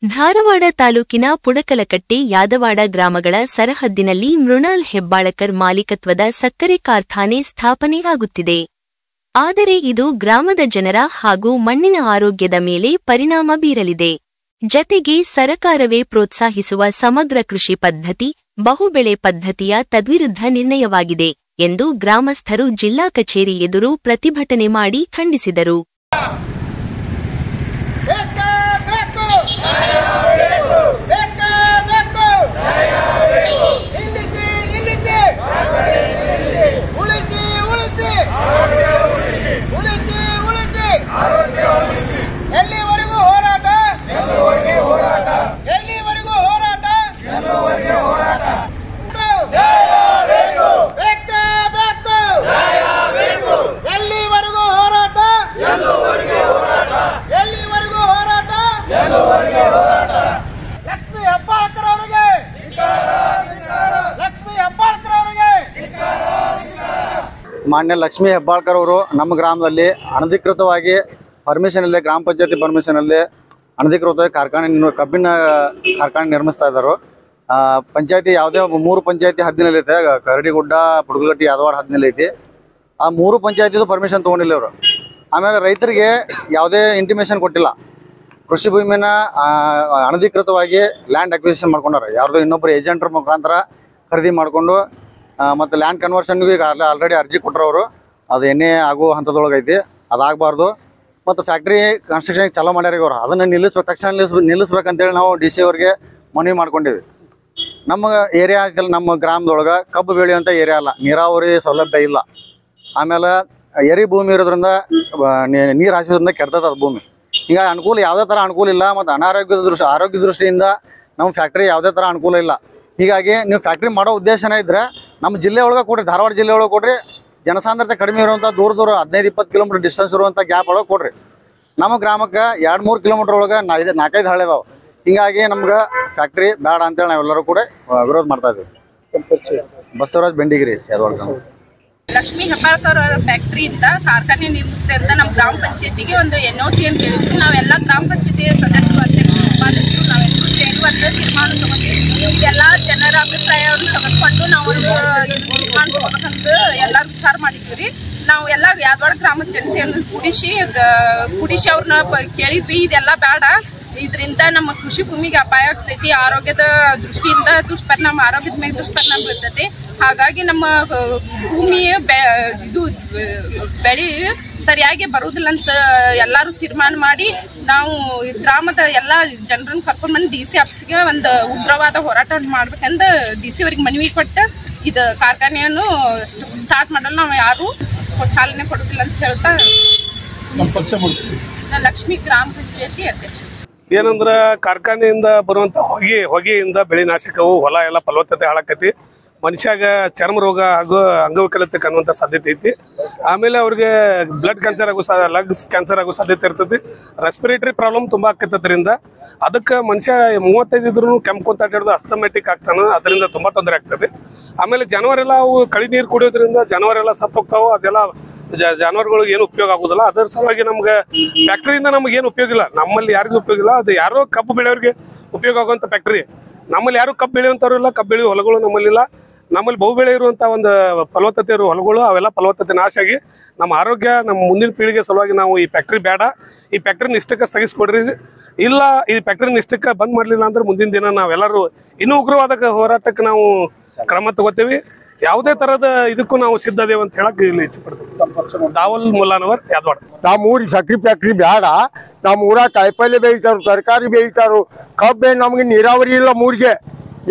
ಧಾರವಾಡ ತಾಲೂಕಿನ ಪುಡಕಲಕಟ್ಟೆ ಯಾದವಾಡ ಗ್ರಾಮಗಳ ಸರಹದ್ದಿನಲ್ಲಿ ಮೃಣಾಲ್ ಹೆಬ್ಬಾಳಕರ್ ಮಾಲೀಕತ್ವದ ಸಕ್ಕರೆ ಕಾರ್ಖಾನೆ ಸ್ಥಾಪನೆಯಾಗುತ್ತಿದೆ. ಆದರೆ ಇದು ಗ್ರಾಮದ ಜನರ ಹಾಗೂ ಮಣ್ಣಿನ ಆರೋಗ್ಯದ ಮೇಲೆ ಪರಿಣಾಮ ಬೀರಲಿದೆ. ಜತೆಗೆ ಸರಕಾರವೇ ಪ್ರೋತ್ಸಾಹಿಸುವ ಸಮಗ್ರ ಕೃಷಿ ಪದ್ಧತಿ, ಬಹುಬೆಳೆ ಪದ್ಧತಿಯ ತದ್ವಿರುದ್ಧ ನಿರ್ಣಯವಾಗಿದೆ ಎಂದು ಗ್ರಾಮಸ್ಥರು ಜಿಲ್ಲಾ ಕಚೇರಿ ಎದುರು ಪ್ರತಿಭಟನೆ ಮಾಡಿ ಖಂಡಿಸಿದರು. ಮಾನ್ಯ ಲಕ್ಷ್ಮೀ ಹೆಬ್ಬಾಳ್ಕರ್ ಅವರು ನಮ್ಮ ಗ್ರಾಮದಲ್ಲಿ ಅನಧಿಕೃತವಾಗಿ ಪರ್ಮಿಷನ್ ಇಲ್ಲದೆ ಗ್ರಾಮ ಪಂಚಾಯತಿ ಪರ್ಮಿಷನ್ ಇಲ್ಲದೆ ಅನಧಿಕೃತವಾಗಿ ಕಬ್ಬಿನ ಕಾರ್ಖಾನೆ ನಿರ್ಮಿಸ್ತಾ ಇದ್ದಾರೆ. ಪಂಚಾಯತಿ ಯಾವುದೇ 3 ಪಂಚಾಯತಿ ಹದ್ದಿನಲ್ಲಿ ಐತೆ, ಕರಡಿಗುಡ್ಡ, ಪುಡಕಲಕಟ್ಟೆ, ಯಾದವಾಡ ಹದ್ದಿನಲ್ಲಿ ಐತಿ. ಆ 3 ಪಂಚಾಯತಿದು ಪರ್ಮಿಷನ್ ತೊಗೊಂಡಿಲ್ಲ ಇವರು. ಆಮೇಲೆ ರೈತರಿಗೆ ಯಾವುದೇ ಇಂಟಿಮೇಷನ್ ಕೊಟ್ಟಿಲ್ಲ. ಕೃಷಿ ಭೂಮಿನ ಅನಧಿಕೃತವಾಗಿ ಲ್ಯಾಂಡ್ ಅಕ್ವಿಸಿಷನ್ ಮಾಡ್ಕೊಂಡಾರ. ಯಾರ್ದು ಇನ್ನೊಬ್ಬರು ಏಜೆಂಟ್ರ ಮುಖಾಂತರ ಖರೀದಿ ಮಾಡಿಕೊಂಡು ಮತ್ತು ಲ್ಯಾಂಡ್ ಕನ್ವರ್ಷನ್ಗೆ ಈಗ ಆಲ್ರೆಡಿ ಅರ್ಜಿ ಕೊಟ್ಟರವರು. ಅದು ಎಣ್ಣೆ ಆಗೋ ಹಂತದೊಳಗೆ ಐತಿ, ಅದಾಗಬಾರ್ದು. ಮತ್ತು ಫ್ಯಾಕ್ಟ್ರಿ ಕನ್ಸ್ಟ್ರಕ್ಷನ್ಗೆ ಚಾಲೂ ಮಾಡ್ಯಾರ ಇವರು. ಅದನ್ನು ತಕ್ಷಣ ನಿಲ್ಲಿಸ್ಬೇಕಂತೇಳಿ ನಾವು DC ಅವ್ರಿಗೆ ಮನವಿ ಮಾಡ್ಕೊಂಡಿವಿ. ನಮ್ಮ ಏರಿಯಾ ಐತಲ್ಲ, ನಮ್ಮ ಗ್ರಾಮದೊಳಗೆ ಕಬ್ಬು ಬೆಳೆಯುವಂಥ ಏರಿಯಾ ಅಲ್ಲ, ನೀರಾವರಿ ಸೌಲಭ್ಯ ಇಲ್ಲ. ಆಮೇಲೆ ಎರಿ ಭೂಮಿ ಇರೋದ್ರಿಂದ ನೀರು ಹಾಸೋದ್ರಿಂದ ಕೆಡ್ತದೆ ಅದು ಭೂಮಿ. ಈಗ ಅನುಕೂಲ ಯಾವುದೇ ಥರ ಅನುಕೂಲ ಇಲ್ಲ. ಮತ್ತು ಆರೋಗ್ಯ ದೃಷ್ಟಿಯಿಂದ ನಮ್ಮ ಫ್ಯಾಕ್ಟ್ರಿ ಯಾವುದೇ ಥರ ಅನುಕೂಲ ಇಲ್ಲ. ಹೀಗಾಗಿ ನೀವು ಫ್ಯಾಕ್ಟ್ರಿ ಮಾಡೋ ಉದ್ದೇಶನೇ ಇದ್ದರೆ ನಮ್ಮ ಜಿಲ್ಲೆ ಒಳಗೆ ಕೊಡ್ರಿ, ಧಾರವಾಡ ಜಿಲ್ಲೆ ಒಳಗೆ ಕೊಡ್ರಿ. ಜನಸಾಂದ್ರತೆ ಕಡಿಮೆ ಇರುವಂಥ ದೂರ 15-20 ಕಿಲೋಮೀಟರ್ ಡಿಸ್ಟೆನ್ಸ್ ಇರುವಂಥ ಗ್ಯಾಪ್ ಒಳಗೆ ಕೊಡ್ರಿ. ನಮ್ಮ ಗ್ರಾಮಕ್ಕೆ 2-3 ಕಿಲೋಮೀಟರ್ ಒಳಗೆ 4-5 ಹಳ್ಳಿ ಇದಾವೆ. ಹೀಗಾಗಿ ನಮ್ಗೆ ಫ್ಯಾಕ್ಟ್ರಿ ಬೇಡ ಅಂತೇಳಿ ನಾವೆಲ್ಲರೂ ಕೂಡ ವಿರೋಧ ಮಾಡ್ತಾ ಇದ್ದೀವಿ. ಬಸವರಾಜ್ ಬೆಂಡಿಗಿರಿ, ಯಾದವಾಡ. ಲಕ್ಷ್ಮೀ ಹೆಬ್ಬಾಳ್ಕರ್ ಅವರ ಫ್ಯಾಕ್ಟ್ರಿಯಿಂದ ಕಾರ್ಖಾನೆ ನಿರ್ಮಿಸಿದೆ ಅಂತ ನಮ್ಮ ಗ್ರಾಮ ಪಂಚಾಯತಿಗೆ ಒಂದು NOC ಅಂತ ಹೇಳಿದ್ರು. ನಾವೆಲ್ಲ ಗ್ರಾಮ ಪಂಚಾಯತಿ ಸದಸ್ಯರು, ಅಧ್ಯಕ್ಷರು, ಉಪಾಧ್ಯಕ್ಷರು ನಾವೆಲ್ಲರೂ ಸೇರಿ ಒಂದು ತೀರ್ಮಾನ ತಗೊಂಡಿದ್ವಿ. ಇದೆಲ್ಲ ಜನರ ಅಭಿಪ್ರಾಯವನ್ನು ತೆಗೆದುಕೊಂಡು ನಾವು ಒಂದು ತೀರ್ಮಾನ ತಗೋಬೇಕಂತ ಎಲ್ಲರೂ ವಿಚಾರ ಮಾಡಿದ್ವಿ ರೀ. ನಾವು ಎಲ್ಲ ಯಾದವಾಡ ಗ್ರಾಮದ ಜನತೆಯನ್ನು ಕೂಡಿಸಿ ಅವ್ರನ್ನ ಕೇಳಿದ್ವಿ. ಇದೆಲ್ಲ ಬೇಡ, ಇದರಿಂದ ನಮ್ಮ ಕೃಷಿ ಭೂಮಿಗೆ ಅಪಾಯ ಆಗ್ತೈತಿ, ಆರೋಗ್ಯದ ದೃಷ್ಟಿಯಿಂದ ಆರೋಗ್ಯದ ಮೇಲೆ ದುಷ್ಪರಿಣಾಮ ಬೀಳ್ತೈತಿ. ಹಾಗಾಗಿ ನಮ್ಮ ಭೂಮಿಯ ಇದು ಬೆಳೆ ಸರಿಯಾಗಿ ಬರುವುದಿಲ್ಲ ಅಂತ ಎಲ್ಲರೂ ತೀರ್ಮಾನ ಮಾಡಿ ನಾವು ಗ್ರಾಮದ ಎಲ್ಲ ಜನರನ್ನು ಕರ್ಕೊಂಡು ಬಂದು DC ಆಫೀಸ್ಗೆ ಒಂದು ಉಗ್ರವಾದ ಹೋರಾಟ ಮಾಡ್ಬೇಕಂದ DC ಅವರಿಗೆ ಮನವಿ ಕೊಟ್ಟು ಇದು ಕಾರ್ಖಾನೆಯನ್ನು ಸ್ಟಾರ್ಟ್ ಮಾಡಲು ನಾವು ಯಾರು ಚಾಲನೆ ಕೊಡೋದಿಲ್ಲ ಅಂತ ಹೇಳ್ತಾ ಲಕ್ಷ್ಮೀ ಗ್ರಾಮ ಪಂಚಾಯತಿ ಅಧ್ಯಕ್ಷ. ಏನಂದ್ರ ಕಾರ್ಖಾನೆಯಿಂದ ಬರುವಂತ ಹೊಗೆಯಿಂದ ಬೆಳೆ ನಾಶಕವು, ಹೊಲ ಎಲ್ಲ ಫಲವತ್ತತೆ ಹಾಳಾಕತಿ, ಮನುಷ್ಯಾಗ ಚರ್ಮ ರೋಗ ಹಾಗೂ ಅಂಗವಿಕಲತೆ ಕಾಣುವಂಥ ಸಾಧ್ಯತೆ ಐತಿ. ಆಮೇಲೆ ಅವ್ರಿಗೆ ಬ್ಲಡ್ ಕ್ಯಾನ್ಸರ್ ಲಂಗ್ಸ್ ಕ್ಯಾನ್ಸರ್ ಆಗೋ ಸಾಧ್ಯತೆ ಇರ್ತೈತಿ. ರೆಸ್ಪಿರೇಟರಿ ಪ್ರಾಬ್ಲಮ್ ತುಂಬಾ ಆಕತ್ತದ್ರಿಂದ ಅದಕ್ಕೆ ಮನುಷ್ಯ 35 ಇದ್ರೂ ಕೆಮ್ಕೊಂತ ಹಿಡಿದು ಅಸ್ತಮೆಟಿಕ್ ಆಗ್ತಾನೆ. ಅದರಿಂದ ತುಂಬಾ ತೊಂದರೆ ಆಗ್ತದೆ. ಆಮೇಲೆ ಜಾನುವಾರೆಲ್ಲ ಅವು ಕಳಿ ನೀರು ಕುಡಿಯೋದ್ರಿಂದ ಜಾನುವಾರೆಲ್ಲ ಸತ್ತು ಹೋಗ್ತಾವೆ. ಅದೆಲ್ಲ ಜಾನುವಾರುಗಳಿಗೆ ಏನು ಉಪಯೋಗ ಆಗುದಿಲ್ಲ. ಅದರ ಸಲುವಾಗಿ ನಮ್ಗೆ ಫ್ಯಾಕ್ಟ್ರಿಯಿಂದ ನಮ್ಗೆ ಏನು ಉಪಯೋಗ ಇಲ್ಲ. ನಮ್ಮಲ್ಲಿ ಯಾರಿಗೂ ಉಪಯೋಗ ಇಲ್ಲ. ಅದು ಯಾರೋ ಕಬ್ಬು ಬೆಳೆಯೋರಿಗೆ ಉಪಯೋಗ ಆಗುವಂಥ ಫ್ಯಾಕ್ಟ್ರಿ. ನಮ್ಮಲ್ಲಿ ಯಾರು ಕಬ್ಬು ಬೆಳೆಯುವಂಥವ್ರು ಇಲ್ಲ. ಕಬ್ಬು ಬೆಳೆಯುವ ಹೊಲಗಳು ನಮ್ಮಲ್ಲಿಲ್ಲ. ನಮ್ಮಲ್ಲಿ ಬಹುಬೆಳೆ ಇರುವಂಥ ಒಂದು ಫಲವತ್ತತೆ ಇರುವ ಹೊಲಗಳು, ಅವೆಲ್ಲ ಫಲವತ್ತತೆ ನಾಶ ಆಗಿ ನಮ್ಮ ಆರೋಗ್ಯ, ನಮ್ಮ ಮುಂದಿನ ಪೀಳಿಗೆ ಸಲುವಾಗಿ ನಾವು ಈ ಫ್ಯಾಕ್ಟ್ರಿ ಬೇಡ, ಈ ಫ್ಯಾಕ್ಟ್ರಿನ ಇಷ್ಟಕ್ಕೆ ಸ್ಥಗಿಸ್ಕೊಡ್ರಿ. ಇಲ್ಲ, ಈ ಫ್ಯಾಕ್ಟ್ರಿನ ಇಷ್ಟಕ್ಕೆ ಬಂದ್ ಮಾಡಲಿಲ್ಲ ಅಂದ್ರೆ ಮುಂದಿನ ದಿನ ನಾವೆಲ್ಲರೂ ಇನ್ನೂ ಉಗ್ರವಾದ ಹೋರಾಟಕ್ಕೆ ನಾವು ಕ್ರಮ ತಗೋತೀವಿ. ಯಾವುದೇ ತರದ ಇದಕ್ಕೂ ನಾವು ಸಿದ್ಧದೇವ ಅಂತ ಹೇಳಕ್ ಇಲ್ಲಿ ಇಚ್ಛೆ ಪಡ್ತೀವಿ. ದಾವಲ್ ಮುಲ್ಲಾನವರ್, ಯಾದವಾಡ. ನಮ್ಮ ಊರಿಗೆ ಸಕ್ರಿ ಫ್ಯಾಕ್ಟ್ರಿ ಬೇಡ. ನಮ್ಮ ಊರಾಗ ಕಾಯಿಪಲ್ಲೆ ಬೆಳಿತಾರು, ತರಕಾರಿ ಬೆಳಿತಾರು. ಕಬ್ಬೆ ನಮ್ಗೆ ನೀರಾವರಿ ಇಲ್ಲ. ಮೂರಿಗೆ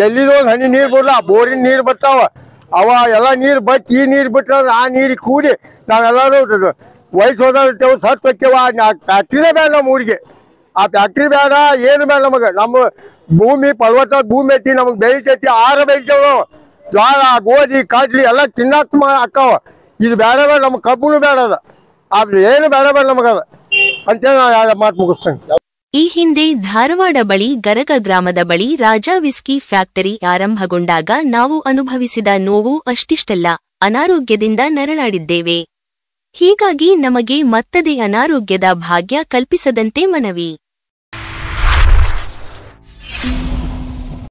ಎಲ್ಲಿದೋ ಹನಿ ನೀರು ಬರಲ್ಲ, ಬೋರಿನ ನೀರು ಬರ್ತಾವ. ಅವ ಎಲ್ಲ ನೀರು ಬತ್ತಿ ಈ ನೀರು ಬಿಟ್ರೆ ಆ ನೀರಿಗೆ ಕೂಡಿ ನಾವೆಲ್ಲರೂ ವಯಸ್ಸು ಹೋದೇವು, ಸತ್ತು ಹೋಗ್ತೇವ. ಫ್ಯಾಕ್ಟ್ರಿನೇ ಬೇಡ ನಮ್ಮ ಊರಿಗೆ. ಆ ಫ್ಯಾಕ್ಟ್ರಿ ಬೇಡ, ಏನು ಬೇಡ ನಮಗೆ. ನಮ್ಮ ಭೂಮಿ ಫಲವತ್ತಾದ ಭೂಮಿ ಐತಿ, ನಮಗೆ ಬೆಳಿತೈತಿ, ಆಹಾರ ಬೆಳಿತೇವ. ಜ್ವಾಳ, ಗೋಧಿ, ಕಡ್ಲಿ ಎಲ್ಲ ತಿನ್ನಾಕ ಅಕ್ಕಾವ. ಇದು ಬೇಡ ಬೇಡ, ನಮ್ಗೆ ಕಬ್ಬುನು ಬೇಡ. ಅದು ಏನು ಬೇಡ ಬೇಡ ನಮಗದ ಅಂತೇಳಿ ನಾವು ಮಾತು ಮುಗಿಸ್ತೇನೆ. ಈ ಹಿಂದೆ ಧಾರವಾಡ ಬಳಿ ಗರಗ ಗ್ರಾಮದ ಬಳಿ ರಾಜಾ ವಿಸ್ಕಿ ಫ್ಯಾಕ್ಟರಿ ಆರಂಭಗೊಂಡಾಗ ನಾವು ಅನುಭವಿಸಿದ ನೋವು ಅಷ್ಟಿಷ್ಟಲ್ಲ. ಅನಾರೋಗ್ಯದಿಂದ ನರಳಾಡಿದ್ದೇವೆ. ಹೀಗಾಗಿ ನಮಗೆ ಮತ್ತದೇ ಅನಾರೋಗ್ಯದ ಭಾಗ್ಯ ಕಲ್ಪಿಸದಂತೆ ಮನವಿ.